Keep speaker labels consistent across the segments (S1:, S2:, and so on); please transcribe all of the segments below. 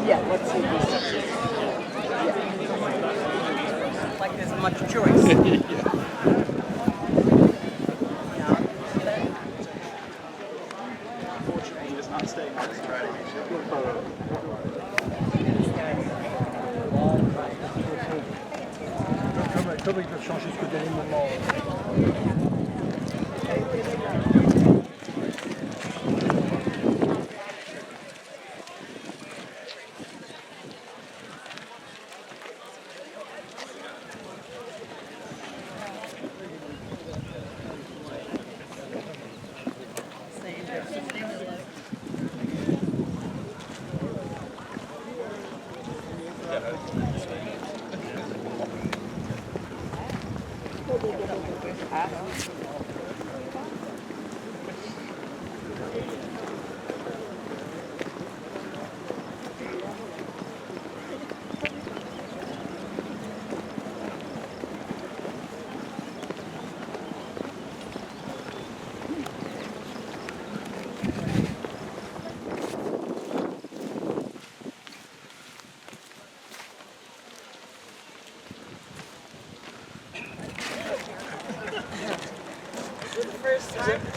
S1: Yeah, let's see this. Yeah. Like there's much choice.
S2: Unfortunately, it's not staying on this Friday. Comme ils peuvent changer ce que dernier moment.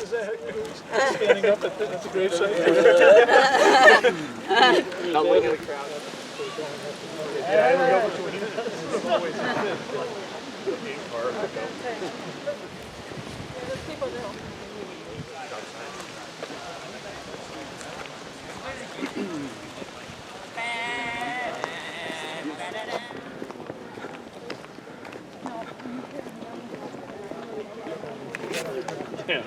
S2: Is that standing up at the gravesite?
S1: Not looking at the crowd.
S2: Yeah, I don't know which yeah.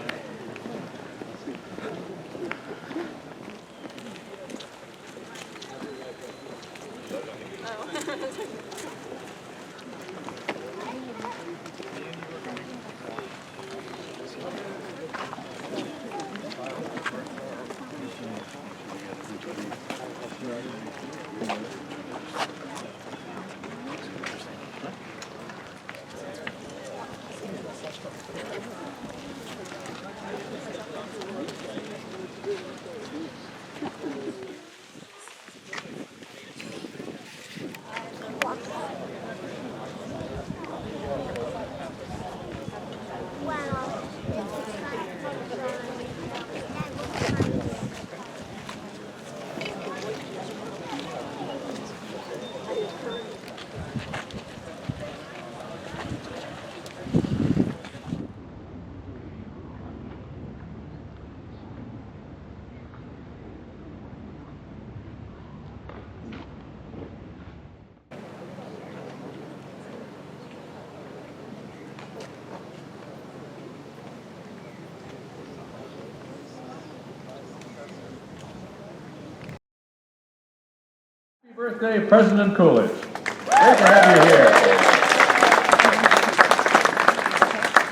S3: Happy birthday, President Coolidge. Great to have you here.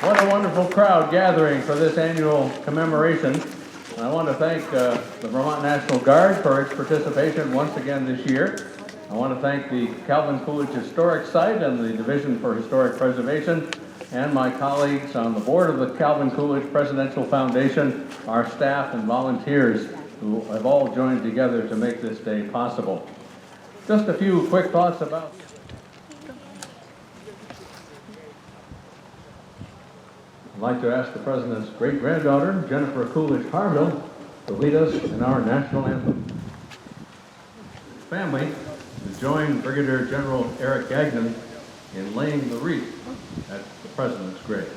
S3: What a wonderful crowd gathering for this annual commemoration. And I want to thank the Vermont National Guard for its participation once again this year. I want to thank the Calvin Coolidge Historic Site and the Division for Historic Preservation, and my colleagues on the board of the Calvin Coolidge Presidential Foundation, our staff and volunteers who have all joined together to make this day possible. Just a few quick thoughts about... I'd like to ask the President's great-granddaughter, Jennifer Coolidge Harville, to lead us in our national anthem. Family to join Brigadier General Eric Gagnon in laying the wreath at the President's grave.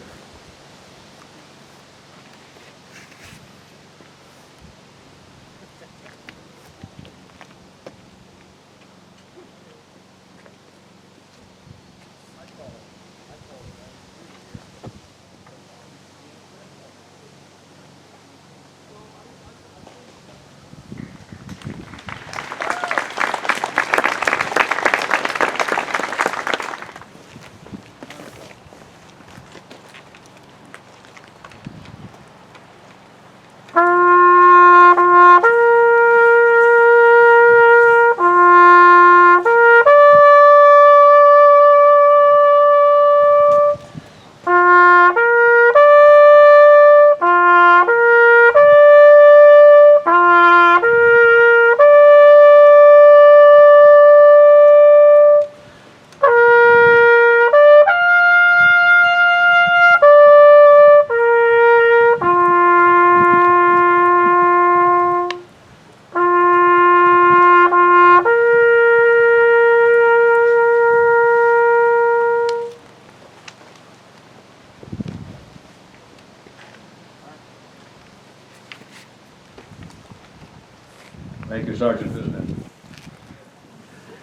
S3: Thank you, Sergeant Bisnet.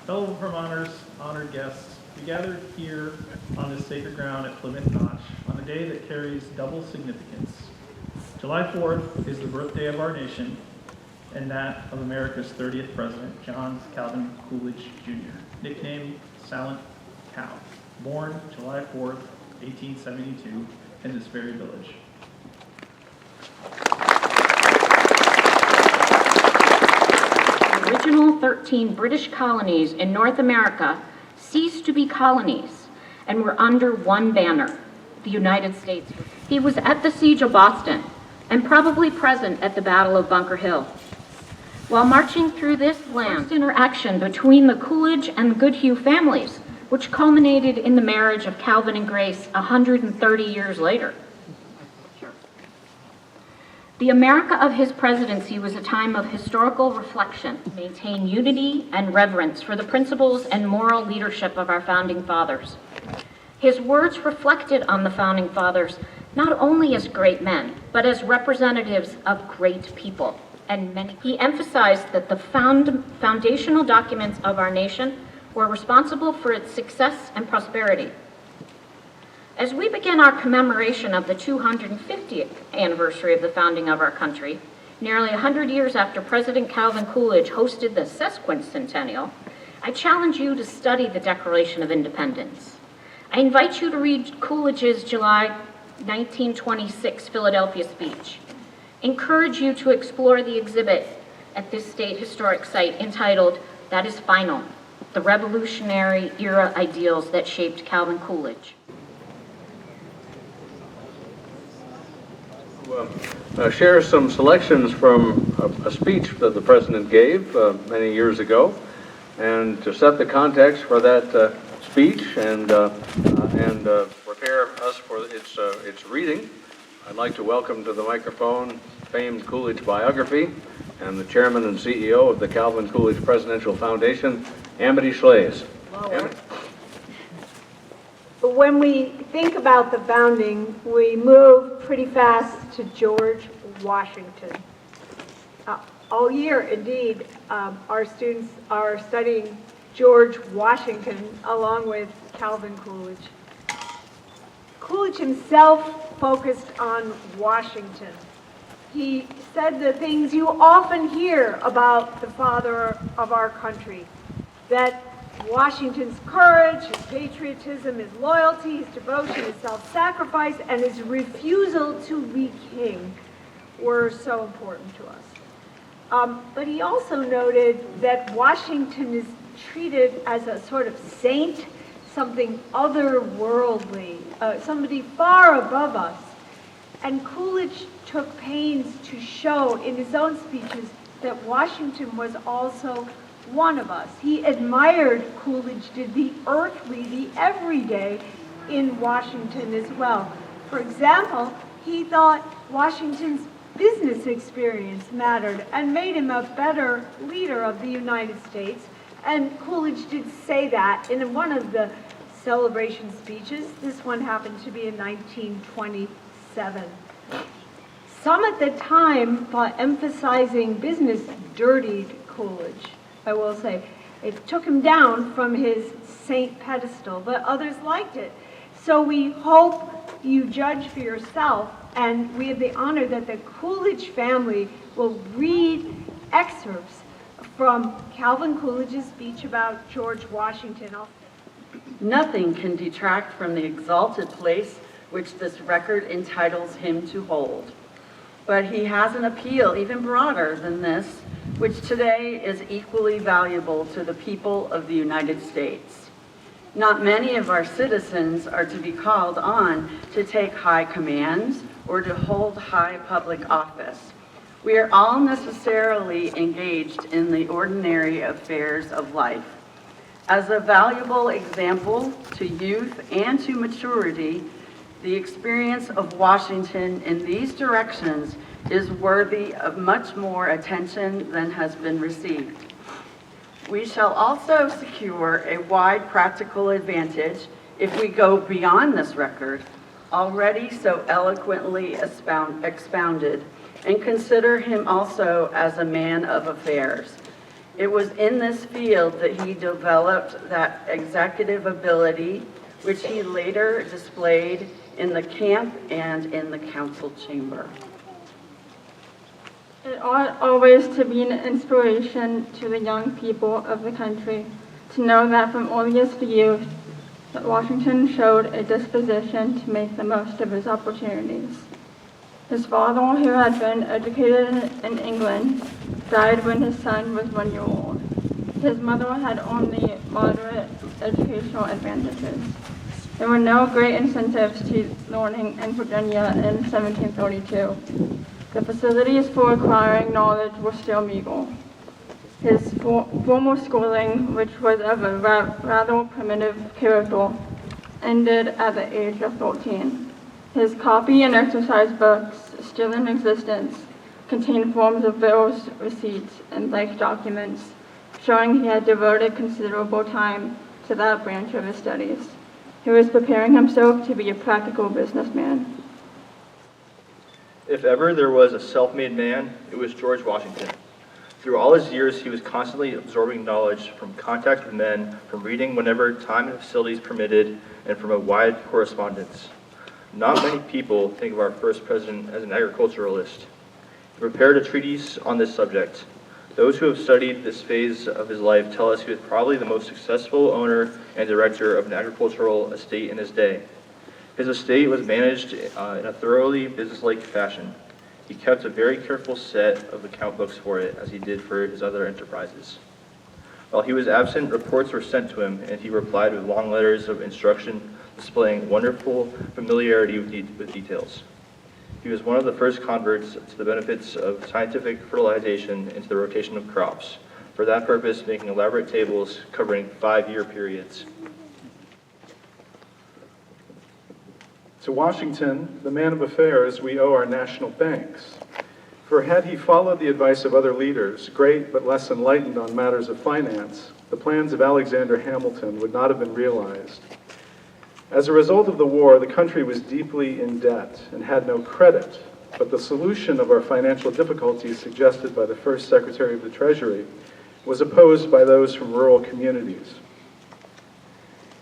S2: Fellow Vermonters, honored guests, we gathered here on this sacred ground at Plymouth Notch on a day that carries double significance. July 4th is the birthday of our nation and that of America's 30th President, John Calvin Coolidge, Jr., nicknamed Silent Cal, born July 4th, 1872, in this very village.
S4: The original 13 British colonies in North America ceased to be colonies and were under one banner, the United States. He was at the Siege of Boston and probably present at the Battle of Bunker Hill. While marching through this land, interaction between the Coolidge and the Goodhue families, which culminated in the marriage of Calvin and Grace 130 years later. The America of his presidency was a time of historical reflection, to maintain unity and reverence for the principles and moral leadership of our founding fathers. His words reflected on the founding fathers not only as great men, but as representatives of great people. And he emphasized that the foundational documents of our nation were responsible for its success and prosperity. As we begin our commemoration of the 250th anniversary of the founding of our country, nearly 100 years after President Calvin Coolidge hosted the sesquicentennial, I challenge you to study the Declaration of Independence. I invite you to read Coolidge's July 1926 Philadelphia speech. Encourage you to explore the exhibit at this state historic site entitled, "That is Final, the Revolutionary Era Ideals That Shaped Calvin Coolidge."
S3: Share some selections from a speech that the President gave many years ago. And to set the context for that speech and prepare us for its reading, I'd like to welcome to the microphone famed Coolidge biography and the chairman and CEO of the Calvin Coolidge Presidential Foundation, Amity Shlaes.
S5: When we think about the founding, we move pretty fast to George Washington. All year, indeed, our students are studying George Washington along with Calvin Coolidge. Coolidge himself focused on Washington. He said the things you often hear about the father of our country, that Washington's courage, his patriotism, his loyalty, his devotion, his self-sacrifice, and his refusal to be king were so important to us. But he also noted that Washington is treated as a sort of saint, something otherworldly, somebody far above us. And Coolidge took pains to show in his own speeches that Washington was also one of us. He admired Coolidge did the earthly, the everyday in Washington as well. For example, he thought Washington's business experience mattered and made him a better leader of the United States. And Coolidge did say that in one of the celebration speeches. This one happened to be in 1927. Some at the time thought emphasizing business dirtied Coolidge. I will say, it took him down from his saint pedestal, but others liked it. So we hope you judge for yourself, and we have the honor that the Coolidge family will read excerpts from Calvin Coolidge's speech about George Washington.
S6: Nothing can detract from the exalted place which this record entitles him to hold. But he has an appeal even broader than this, which today is equally valuable to the people of the United States. Not many of our citizens are to be called on to take high commands or to hold high public office. We are all necessarily engaged in the ordinary affairs of life. As a valuable example to youth and to maturity, the experience of Washington in these directions is worthy of much more attention than has been received. We shall also secure a wide practical advantage if we go beyond this record, already so eloquently expounded, and consider him also as a man of affairs, It was in this field that he developed that executive ability, which he later displayed in the camp and in the council chamber.
S7: It ought always to be an inspiration to the young people of the country to know that from earliest youth that Washington showed a disposition to make the most of his opportunities. His father, who had been educated in England, died when his son was 1 year old. His mother had only moderate educational advantages. There were no great incentives to learning in Virginia in 1732. The facilities for acquiring knowledge were still meager. His formal schooling, which was of a rather primitive character, ended at the age of 13. His copy and exercise books, still in existence, contain forms of bills, receipts, and like documents, showing he had devoted considerable time to that branch of his studies. He was preparing himself to be a practical businessman.
S8: If ever there was a self-made man, it was George Washington. Through all his years, he was constantly absorbing knowledge from contact with men, from reading whenever time and facilities permitted, and from a wide correspondence. Not many people think of our first president as an agriculturalist. He prepared a treatise on this subject. Those who have studied this phase of his life tell us he was probably the most successful owner and director of an agricultural estate in his day. His estate was managed in a thoroughly businesslike fashion. He kept a very careful set of account books for it, as he did for his other enterprises. While he was absent, reports were sent to him, and he replied with long letters of instruction displaying wonderful familiarity with details. He was one of the first converts to the benefits of scientific fertilization into the rotation of crops, for that purpose making elaborate tables covering 5-year periods.
S9: To Washington, the man of affairs, we owe our national thanks. For had he followed the advice of other leaders, great but less enlightened on matters of finance, the plans of Alexander Hamilton would not have been realized. As a result of the war, the country was deeply in debt and had no credit, but the solution of our financial difficulties suggested by the first Secretary of the Treasury was opposed by those from rural communities.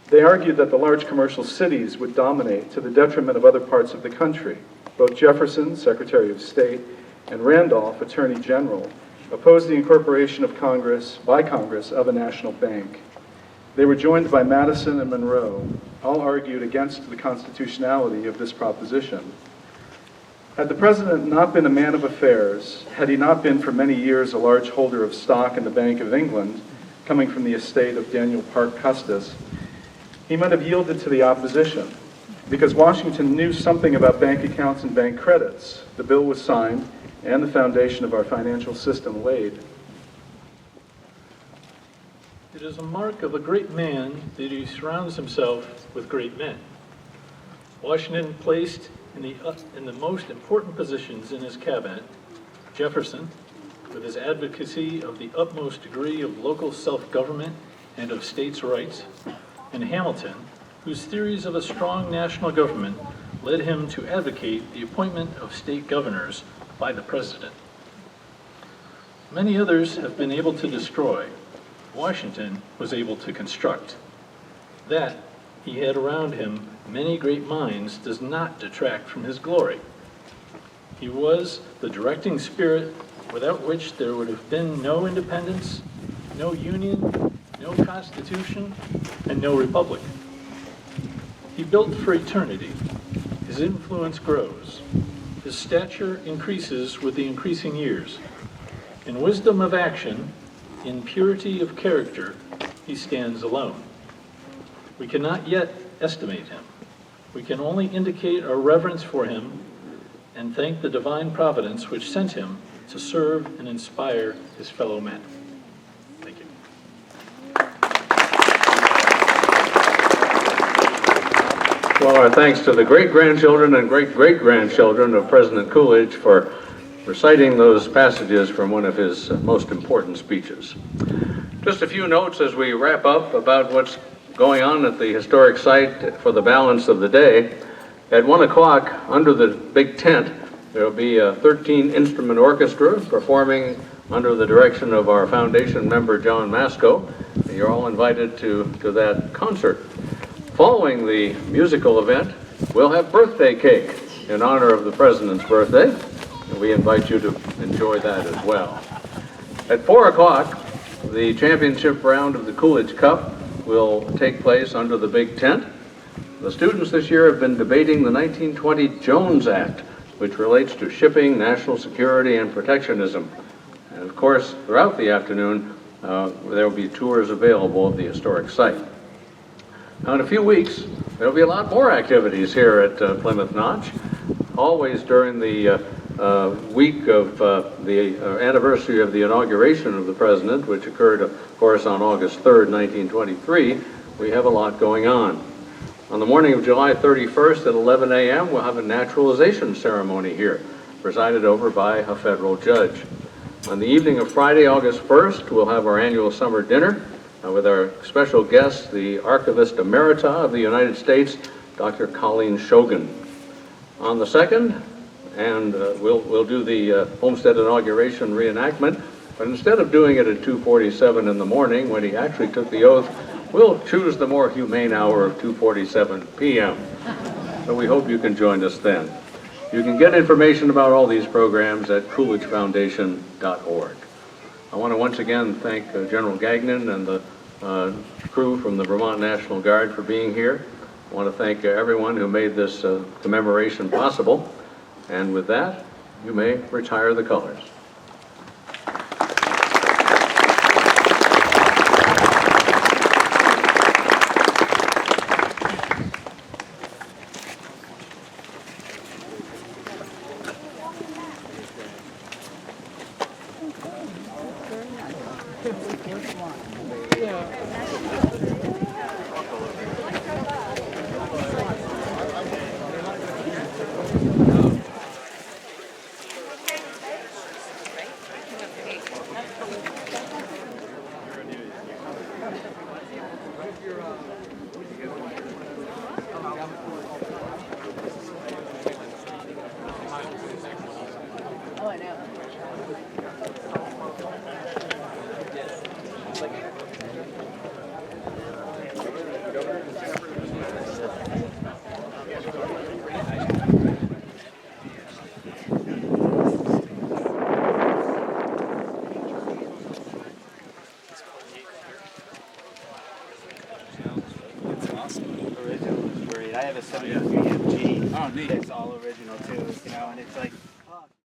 S9: They argued that the large commercial cities would dominate to the detriment of other parts of the country. Both Jefferson, Secretary of State, and Randolph, Attorney General, opposed the incorporation by Congress of a national bank. They were joined by Madison and Monroe. All argued against the constitutionality of this proposition. Had the president not been a man of affairs, had he not been for many years a large holder of stock in the Bank of England, coming from the estate of Daniel Parke Custis, he might have yielded to the opposition, because Washington knew something about bank accounts and bank credits. The bill was signed, and the foundation of our financial system laid.
S2: It is a mark of a great man that he surrounds himself with great men. Washington placed in the most important positions in his cabinet Jefferson, with his advocacy of the utmost degree of local self-government and of states' rights, and Hamilton, whose theories of a strong national government led him to advocate the appointment of state governors by the president. Many others have been able to destroy. Washington was able to construct. That he had around him many great minds does not detract from his glory. He was the directing spirit without which there would have been no independence, no union, no constitution, and no republic. He built for eternity. His influence grows. His stature increases with the increasing years. In wisdom of action, in purity of character, he stands alone. We cannot yet estimate him. We can only indicate our reverence for him and thank the divine providence which sent him to serve and inspire his fellow men. Thank you.
S3: Well, our thanks to the great-grandchildren and great-great-grandchildren of President Coolidge for reciting those passages from one of his most important speeches. Just a few notes as we wrap up about what's going on at the historic site for the balance of the day. At 1 o'clock, under the big tent, there will be a 13-instrument orchestra performing under the direction of our foundation member, John Masco. You're all invited to that concert. Following the musical event, we'll have birthday cake in honor of the President's birthday, and we invite you to enjoy that as well. At 4 o'clock, the championship round of the Coolidge Cup will take place under the big tent. The students this year have been debating the 1920 Jones Act, which relates to shipping, national security, and protectionism. And of course, throughout the afternoon, there will be tours available of the historic site. Now, in a few weeks, there will be a lot more activities here at Plymouth Notch, always during the week of the anniversary of the inauguration of the President, which occurred, of course, on August 3rd, 1923. We have a lot going on. On the morning of July 31st at 11 a.m., we'll have a naturalization ceremony here, presided over by a federal judge. On the evening of Friday, August 1st, we'll have our annual summer dinner with our special guest, the Archivist Emerita of the United States, Dr. Colleen Shogan. On the 2nd, and we'll do the Homestead inauguration reenactment, but instead of doing it at 2:47 in the morning when he actually took the oath, we'll choose the more humane hour of 2:47 p.m. So we hope you can join us then. You can get information about all these programs at coolidgefoundation.org. I want to once again thank General Gagnon and the crew from the Vermont National Guard for being here. I want to thank everyone who made this commemoration possible. And with that, you may retire the colors.
S10: I have a 73 MG. Oh, neat. It's all original too, and it's like